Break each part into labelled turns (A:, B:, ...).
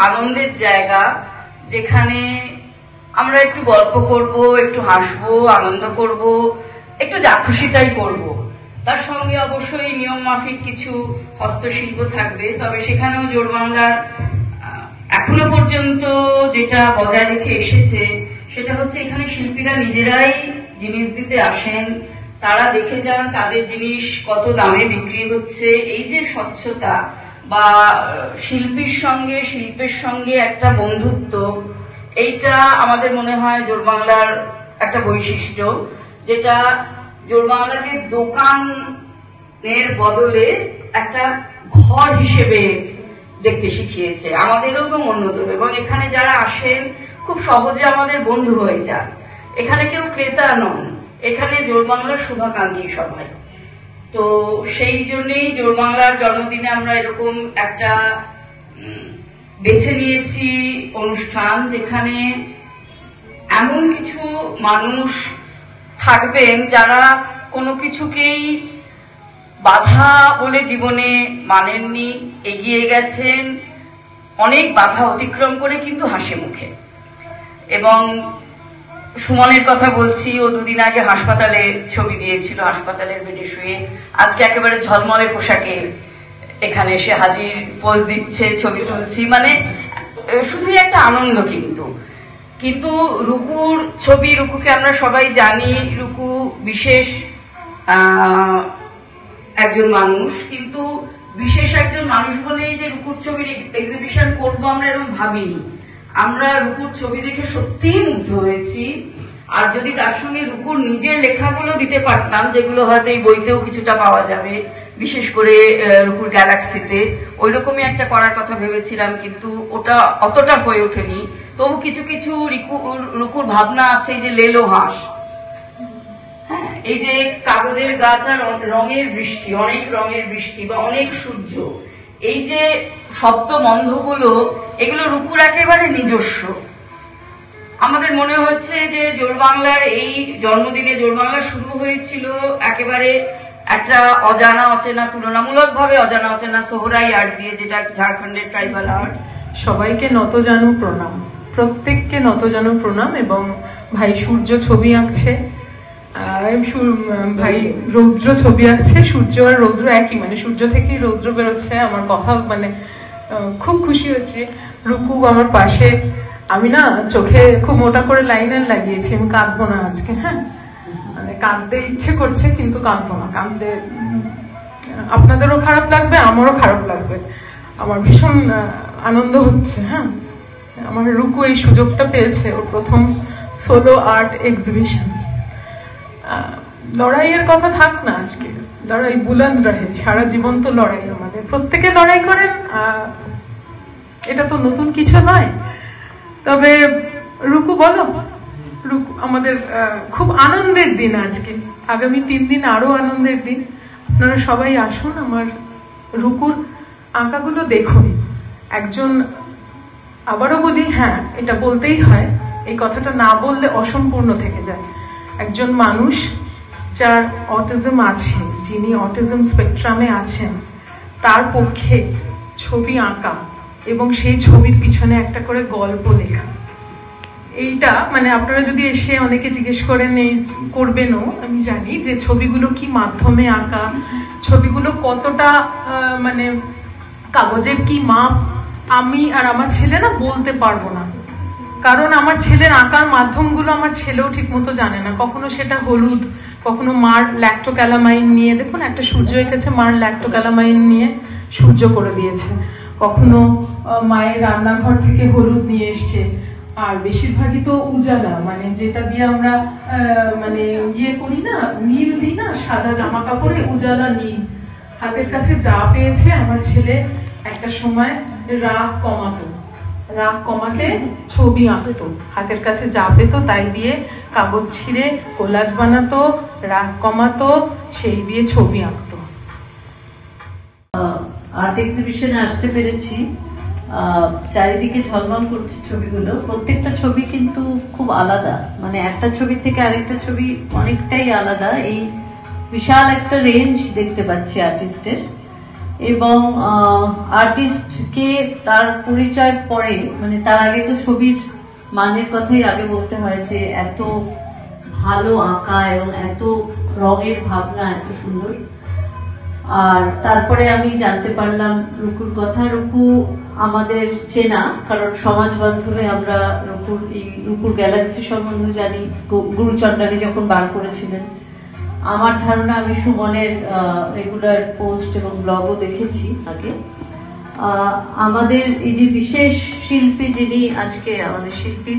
A: আনন্দের জায়গা, যেখানে আমরা একটু গল্প করব, একটু হাসবো, আনন্দ করব, একটু যা খুশি তাই করবো। তার সঙ্গে অবশ্যই নিয়ম মাফিক কিছু হস্তশিল্প থাকবে। তবে সেখানেও জোড়বাংলার এখনো পর্যন্ত যেটা বজায় রেখে এসেছে সেটা হচ্ছে এখানে শিল্পীরা নিজেরাই জিনিস দিতে আসেন, তারা দেখে যান তাদের জিনিস কত দামে বিক্রি হচ্ছে। এই যে স্বচ্ছতা বা শিল্পের সঙ্গে একটা বন্ধুত্ব, এইটা আমাদের মনে হয় জোড়বাংলার একটা বৈশিষ্ট্য, যেটা জোড়বাংলাকে দোকানের বদলে একটা ঘর হিসেবে দেখতে শিখিয়েছে আমাদেরও এবং অন্যদেরও। এবং এখানে যারা আসেন খুব সহজে আমাদের বন্ধু হয়ে যান। এখানে কেউ ক্রেতা নন, এখানে জোড়বাংলার শুভাকাঙ্ক্ষী সবাই। তো সেই জন্যই জোড়বাংলার জন্মদিনে আমরা এরকম একটা বেছে নিয়েছি অনুষ্ঠান, যেখানে এমন কিছু মানুষ থাকবেন যারা কোনো কিছুকেই বাধা বলে জীবনে মানেননি, এগিয়ে গেছেন অনেক বাধা অতিক্রম করে, কিন্তু হাসি মুখে। এবং সুমনের কথা বলছি, ও দুদিন আগে হাসপাতালে ছবি দিয়েছিল, হাসপাতালের বেডে শুয়ে, আজকে একেবারে ঝলমলে পোশাকে এখানে এসে হাজির, পোজ দিচ্ছে, ছবি তুলছি, মানে শুধুই একটা আনন্দ। কিন্তু রুকুর ছবি, রুকুকে আমরা সবাই জানি, রুকু বিশেষ একজন মানুষ, কিন্তু বিশেষ একজন মানুষ বলেই যে রুকুর ছবির এক্সিবিশন করবো আমরা এরকম ভাবিনি। আমরা রুকুর ছবি দেখে সত্যিই মুগ্ধ হয়েছি। আর যদি তার সঙ্গে রুকুর নিজের লেখাগুলো দিতে পারতাম, যেগুলো হয়তো এই বইতেও কিছুটা পাওয়া যাবে, বিশেষ করে রুকুর গ্যালাক্সিতে, ওই রকমই একটা করার কথা ভেবেছিলাম, কিন্তু ওটা অতটা হয়ে ওঠেনি। তবু কিছু কিছু রুকুর ভাবনা আছে, এই যে লেলো হাঁস, হ্যাঁ, এই যে কাগজের গাছ আর রঙের বৃষ্টি, অনেক রঙের বৃষ্টি বা অনেক সূর্য, এই যে শব্দ বন্ধগুলো, এগুলো রুকুর একেবারে নিজস্ব। আমাদের মনে হচ্ছে যে জোড়বাংলার এই জন্মদিনে জোড়বাংলা শুরু হয়েছিল একেবারে একটা অজানা অচেনা, তুলনামূলকভাবে অজানা অচেনা সোহরাই আর্ট দিয়ে, যেটা ঝাড়খণ্ডের ট্রাইবাল আর্ট।
B: সবাইকে নতজানু প্রণাম, প্রত্যেককে নতজানু প্রণাম। এবং ভাই সূর্য ছবি আঁকছে, ভাই রৌদ্র ছবি আঁকছে। সূর্য আর রৌদ্র একই, মানে সূর্য থেকেই রৌদ্র বেরোচ্ছে। আমার কথা মানে খুব খুশি হচ্ছে। রুকু আমার পাশে, আমি না চোখে খুব মোটা করে লাইনার লাগিয়েছি, আমি কাঁদবো না আজকে। হ্যাঁ, মানে কাঁদতে ইচ্ছে করছে কিন্তু কাঁদবো না। কাঁদতে আপনাদেরও খারাপ লাগবে, আমারও খারাপ লাগবে। আমার ভীষণ আনন্দ হচ্ছে। হ্যাঁ, আমার রুকু এই সুযোগটা পেয়েছে, ওর প্রথম সোলো আর্ট এক্সিবিশন। লড়াইয়ের কথা থাক না আজকে, লড়াই বুলন্দ রহে, সারা জীবন তো লড়াই, আমাদের প্রত্যেকে লড়াই করেন, এটা তো নতুন কিছু নয়। তবে রুকু বলো, রুকু আমাদের খুব আনন্দের দিন আজকে, আগামী 3 দিন আরো আনন্দের দিন। আপনারা সবাই আসুন, আমার রুকুর আঁকাগুলো দেখুন। একজন, আবারও বলি, হ্যাঁ এটা বলতেই হয়, এই কথাটা না বললে অসম্পূর্ণ থেকে যায়। একজন মানুষ যার অটিজম আছে, যিনি অটিজম স্পেকট্রামে আছেন, তার পক্ষে ছবি আঁকা এবং সেই ছবির পিছনে একটা করে গল্প লেখা, এইটা মানে আপনারা যদি এসে অনেকে জিজ্ঞেস করেন, এই করবেনও, আমি জানি যে ছবিগুলো কি মাধ্যমে আঁকা, ছবিগুলো কতটা মানে কাগজের কি মাপ, আমি আর আমার ছেলে না বলতে পারবো না। কারণ আমার ছেলের আঁকার মাধ্যমগুলো আমার ছেলেও ঠিক মতো জানে না। কখনো সেটা হলুদ, কখনো মার ল্যাক্টোক্যালামাইন নিয়ে, দেখুন একটা সূর্য এঁকেছে, মার ল্যাক্টোক্যালামাইন নিয়ে সূর্য করে দিয়েছে। কখনো মায়ের রান্নাঘর থেকে হলুদ নিয়ে এসছে। আর বেশিরভাগই তো উজালা, মানে যেটা দিয়ে আমরা মানে ইয়ে করি না, নীল দিই না সাদা জামা কাপড়ে, উজালা নীল। হাতের কাছে যা পেয়েছে, আমার ছেলে একটা সময় রাগ কমাতে ছবি আঁকতো, হাতের কাছে যা পেত তাই দিয়ে কাগজ ছিঁড়ে কোলাজ বানাতো, রাগ কমাতো, সেই দিয়ে ছবি আঁকতো।
C: আর্ট এক্সিবিশনে আসতে পেরেছি, চারিদিকে ঝলমল করছে ছবিগুলো। প্রত্যেকটা ছবি কিন্তু খুব আলাদা, মানে একটা ছবি থেকে আরেকটা ছবি অনেকটাই আলাদা। এই বিশাল একটা রেঞ্জ দেখতে পাচ্ছি আর্টিস্টের। এবং আর্টিস্টকে তার পরিচয় পরে, মানে তার আগে তো ছবির মানের কথাই আগে বলতে হয়, যে এত ভালো আঁকা এবং এত রঙের ভাবনা, এত সুন্দর। আর তারপরে আমি জানতে পারলাম রুকুর কথা। রুকু আমাদের চেনা, কারণ সমাজ বান্ধবে আমরা রুকুর গ্যালাক্সি সম্বন্ধে জানি। গুরুচন্দ্রানী যখন বার করেছিলেন, আমার ধারণা আমি সুমনের রেগুলার পোস্ট এবং ব্লগও দেখেছি আগে। আমাদের এই যে বিশেষ শিল্পী, যিনি আজকে আমাদের শিল্পী,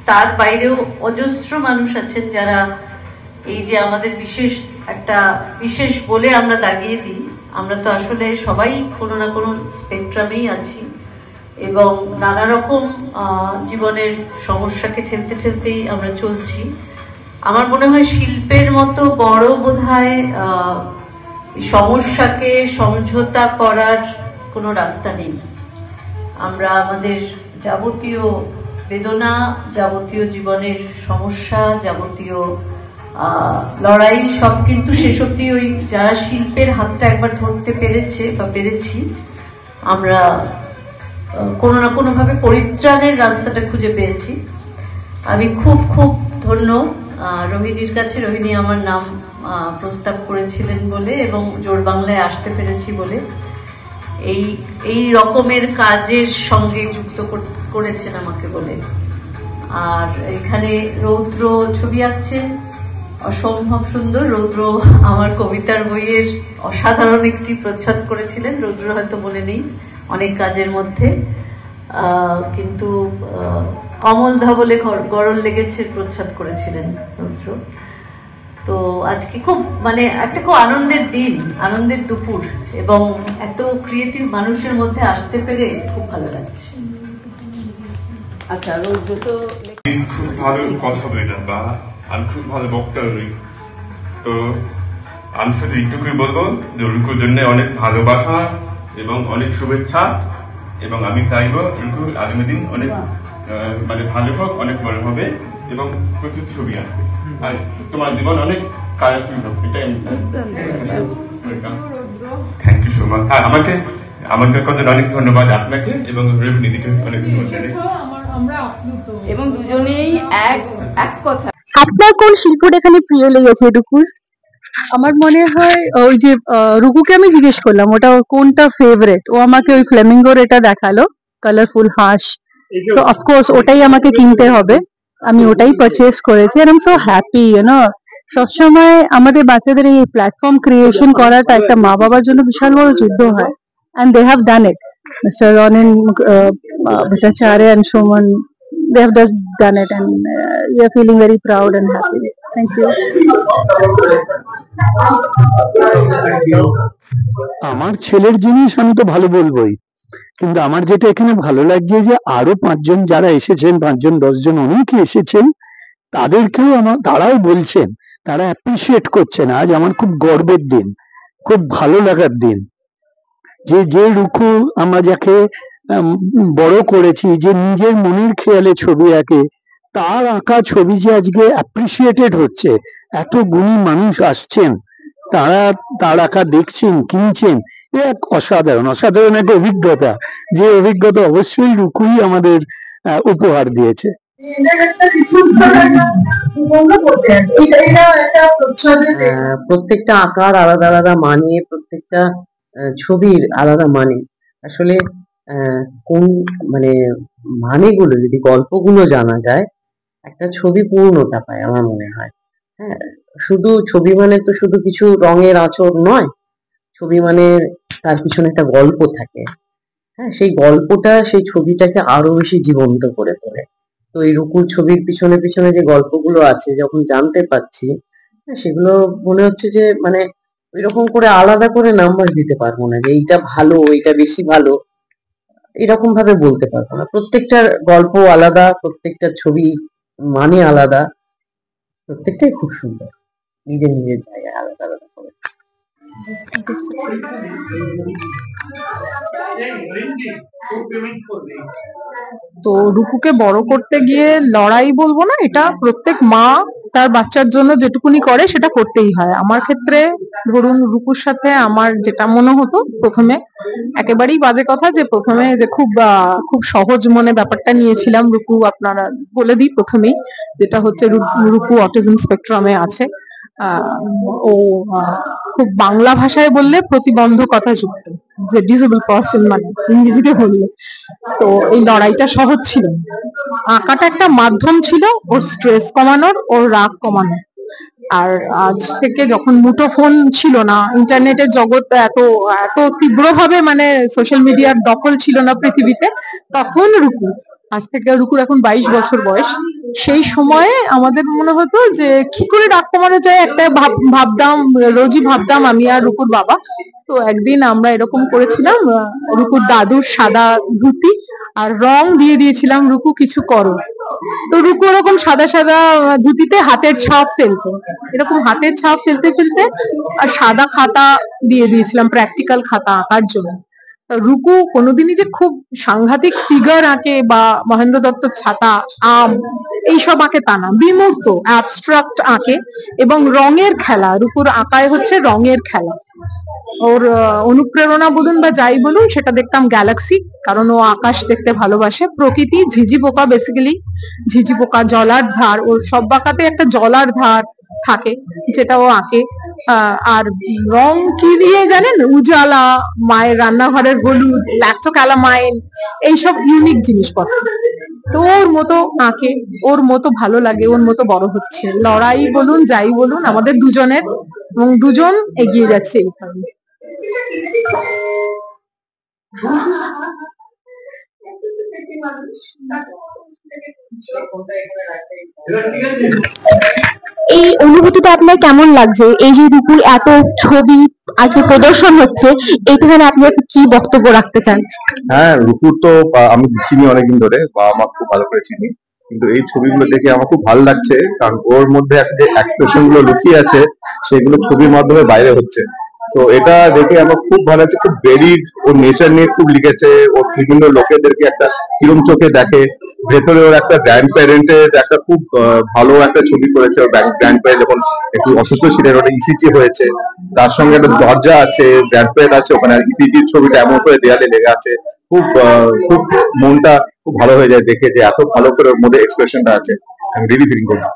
C: তার বাইরেও অজস্র মানুষ আছেন যারা এই যে আমাদের বিশেষ বলে আমরা দাগিয়ে দিই। আমরা তো আসলে সবাই কোনো না কোনো স্পেকট্রামেই আছি এবং নানা রকম জীবনের সমস্যাকে ঠেলতে ঠেলতেই আমরা চলছি। আমার মনে হয় শিল্পের মতো বড় বোধহয় সমস্যাকে সমঝোতা করার কোনো রাস্তা নেই। আমরা আমাদের যাবতীয় বেদনা, যাবতীয় জীবনের সমস্যা, যাবতীয় লড়াই, সব কিন্তু শেষ অব্দি ওই যারা শিল্পের হাতটা একবার ধরতে পেরেছে বা পেরেছি, আমরা কোনো না কোনো ভাবে পরিত্রাণের রাস্তাটা খুঁজে পেয়েছি। আমি খুব খুব ধন্য রোহিণীর কাছে। রোহিণী আমার নাম প্রস্তাব করেছিলেন বলে এবং জোর বাংলায় আসতে পেরেছি বলে এই রকমের কাজের সঙ্গে যুক্ত করেছেন আমাকে বলে। আর এখানে রৌদ্র ছবি আঁকছে, অসম্ভব সুন্দর। রৌদ্র আমার কবিতার বইয়ের অসাধারণ একটি প্রচ্ছদ করেছিলেন। রৌদ্র হয়তো বলে নেই অনেক কাজের মধ্যে, কিন্তু অমল ধবলে গরল লেগেছে প্রচ্ছদ করেছিলেন রৌদ্র। তো আজকে খুব একটা খুব আনন্দের দিন, আনন্দের দুপুর, এবং এত ক্রিয়েটিভ মানুষের মধ্যে আসতে পেরে খুব ভালো লাগছে। আচ্ছা, রৌদ্র তো
D: খুব ভালো কথা বলি না, বা আমি খুব ভালো বক্তা নই, তো আমি শুধু এইটুকুই বলবো যে রুকুর জন্য অনেক ভালোবাসা এবং অনেক শুভেচ্ছা, এবং আমি চাইব রুকু আগামী দিন অনেক ভালো হোক, অনেক বড় হবে এবং প্রচুর ছবি আসবে, আর তোমার জীবন অনেক কালারফুল হোক। এটাই থ্যাংক ইউ সো মাচ। আমাকে কথা অনেক ধন্যবাদ আপনাকে এবং রোহিণীদিকে অনেক ধন্যবাদ।
A: এবং দুজনেই এক কথা।
E: আপনার কোন শিল্পটা এখানে প্রিয় লেগেছে রুকুর? আমার মনে হয় ওই যে রুকুকে আমি জিজ্ঞেস করলাম ওটা কোনটা ফেভারিট, ও আমাকে ওই ফ্লেমিঙ্গোর এটা দেখালো, কালারফুল হাঁস। তো অফকোর্স ওটাই আমাকে কিনতে হবে, আমি ওটাই পারচেস করেছি। আর আই এম সো হ্যাপি, সবসময় আমাদের বাচ্চাদের এই প্ল্যাটফর্ম ক্রিয়েশন করাটা একটা মা বাবার জন্য বিশাল বড় যুদ্ধ হয়, and they have done it. Mr. Ronin Bhattacharya and Suman, they have just done it, and we are feeling very proud and happy. Thank you.
F: আমার ছেলের জিনিস আমি তো ভালো বলবোই, কিন্তু আমার যেটা এখানে ভালো লাগছে যে আরো 5 জন যারা এসেছেন, 5 জন 10 জন অনেকে এসেছেন, তাদেরকেও তারাও বলছেন, তারা অ্যাপ্রিসিয়েট করছেন। আজ আমার খুব গর্বের দিন, খুব ভালো লাগার দিন, যে রুকু আমরা যাকে বড় করেছি, যে নিজের মনের খেয়ালে ছবি আঁকে, তার আঁকা ছবি যে আজকে অ্যাপ্রিসিয়েটেড হচ্ছে, এত গুণী মানুষ আসছেন, তারা তার আঁকা দেখছেন, কিনছেন, এক অসাধারণ একটা অভিজ্ঞতা, যে অভিজ্ঞতা অবশ্যই রুকুই আমাদের উপহার দিয়েছে।
G: প্রত্যেকটা আঁকার আলাদা আলাদা মানে, প্রত্যেকটা ছবির আলাদা মানে। আসলে কোন মানেগুলো যদি গল্পগুলো জানা যায়, একটা ছবি পূর্ণতা পায় আমার মনে হয়। হ্যাঁ, শুধু ছবি মানে তো শুধু কিছু রঙের আঁচড় নয়, ছবি মানে তার পিছনে একটা গল্প থাকে। হ্যাঁ, সেই গল্পটা সেই ছবিটাকে আরো বেশি জীবন্ত করে তোলে। তো এই রুকুর ছবির পিছনে পিছনে যে গল্পগুলো আছে যখন জানতে পারছি, সেগুলো মনে হচ্ছে যে এরকম করে আলাদা করে নাম্বার দিতে পারবো না যে এইটা ভালো, এইটা বেশি ভালো, এরকম ভাবে বলতে পারবো না। প্রত্যেকটার গল্প আলাদা, প্রত্যেকটা ছবি মানে আলাদা, প্রত্যেকটাই খুব সুন্দর নিজের নিজের জায়গায় আলাদা আলাদা করে।
E: তো রুকুকে বড় করতে গিয়ে লড়াই বলবো না, এটা প্রত্যেক মা
B: তার বাচ্চার জন্য যেটুকুনি করে সেটা করতেই হয়। আমার ক্ষেত্রে ধরুন রুকুর সাথে আমার যেটা মনে হতো প্রথমে, একেবারেই বাজে কথা যে প্রথমে যে খুব সহজ মনে ব্যাপারটা নিয়েছিলাম। রুকু আপনারা বলে দিই প্রথমেই, যেটা হচ্ছে রুকু অটিজম স্পেকট্রামে আছে। ও খুব বাংলা ভাষায় বললে প্রতিবন্ধকতা যুক্ত, যে ডিসেবল পার্সন মানে ইংরেজিতে বললে। তো এই লড়াইটা সহজ ছিল না। আঁকাটা একটা মাধ্যম ছিল ওর স্ট্রেস কমানোর, ওর রাগ কমানোর। আর আজ থেকে যখন মুঠোফোন ছিল না, ইন্টারনেটের জগৎ এত এত তীব্রভাবে মানে সোশ্যাল মিডিয়ার দখল ছিল না পৃথিবীতে, তখন আজ থেকে রুকুর এখন 22 বছর বয়স। সেই সময়ে আমাদের মনে হতো যে কি করে রাগ কমানো যায়, একটা ভাবতাম, রোজই ভাবতাম আমি আর রুকুর বাবা। তো একদিন আমরা এরকম করেছিলাম, রুকুর দাদুর সাদা ধুতি আর রং দিয়ে দিয়েছিলাম, রুকু কিছু করো। তো রুকু ওরকম সাদা সাদা ধুতিতে হাতের ছাপ ফেলতো, এরকম হাতের ছাপ ফেলতে ফেলতে আর সাদা খাতা দিয়ে দিয়েছিলাম, প্র্যাকটিক্যাল খাতা আঁকার জন্য। রুকু কোনোদিনই যে খুব সাংঘাতিক ফিগার আঁকে বা মহেন্দ্র দত্তর ছাতা, আম এইসব আঁকে তা না, বিমূর্ত অ্যাবস্ট্রাক্ট আঁকে। এবং রঙের খেলা, রুকুর আঁকায় হচ্ছে রঙের খেলা। ওর অনুপ্রেরণা বলুন বা যাই বলুন, সেটা দেখতাম গ্যালাক্সি, কারণ ও আকাশ দেখতে ভালোবাসে। প্রকৃতি, ঝিঝি পোকা, বেসিক্যালি ঝিঝি পোকা, জলার ধার, ওর সব আঁকাতে একটা জলার ধার থাকে যেটা ও আঁকে। আর রং কি দিয়ে জানেন, উজালা, মায়ের রান্নাঘরের হলুদ, ল্যাক্টোক্যালামাইন, এইসব ইউনিক জিনিসপত্র। তো ওর মতো আঁকে, ওর মতো ভালো লাগে, ওর মতো বড় হচ্ছে। লড়াই বলুন যাই বলুন আমাদের দুজনের, এবং দুজন এগিয়ে যাচ্ছে এইভাবে।
E: এই অনুভূতিটা আপনার কেমন লাগছে? এই যে রুকুর এত ছবি আজকে প্রদর্শন হচ্ছে, এইখানে আপনি কি বক্তব্য রাখতে চান?
H: হ্যাঁ, রুকুর তো আমি চিনি অনেকদিন ধরে, বা আমার খুব ভালো করে চিনি, কিন্তু এই ছবিগুলো দেখে আমার খুব ভালো লাগছে, কারণ ওর মধ্যে যে এক্সপ্রেশন গুলো লুকিয়ে আছে সেগুলো ছবির মাধ্যমে বাইরে হচ্ছে। তো এটা দেখে আমার খুব ভালো লাগছে, খুব ভেরিড, ওর নেচার নিয়ে খুব লিখেছে, ওর বিভিন্ন লোকেদেরকে একটা কিরম চোখে দেখে। ভেতরে ওর একটা গ্র্যান্ড প্যারেন্টের একটা খুব ভালো একটা ছবি করেছে। ওর গ্র্যান্ড প্যারেন্ট যখন একটু অসুস্থ ছিলেন, ওটা ইসিজি হয়েছে, তার সঙ্গে একটা দরজা আছে, গ্র্যান্ড প্যারেন্ট আছে ওখানে, ইসিজির ছবিটা এমন করে দেয়ালে লেগে আছে। খুব খুব মনটা খুব ভালো হয়ে যায় দেখে, যে এত ভালো করে ওর মধ্যে এক্সপ্রেশনটা আছে। আমি রিয়েলি ফিলিং করলাম।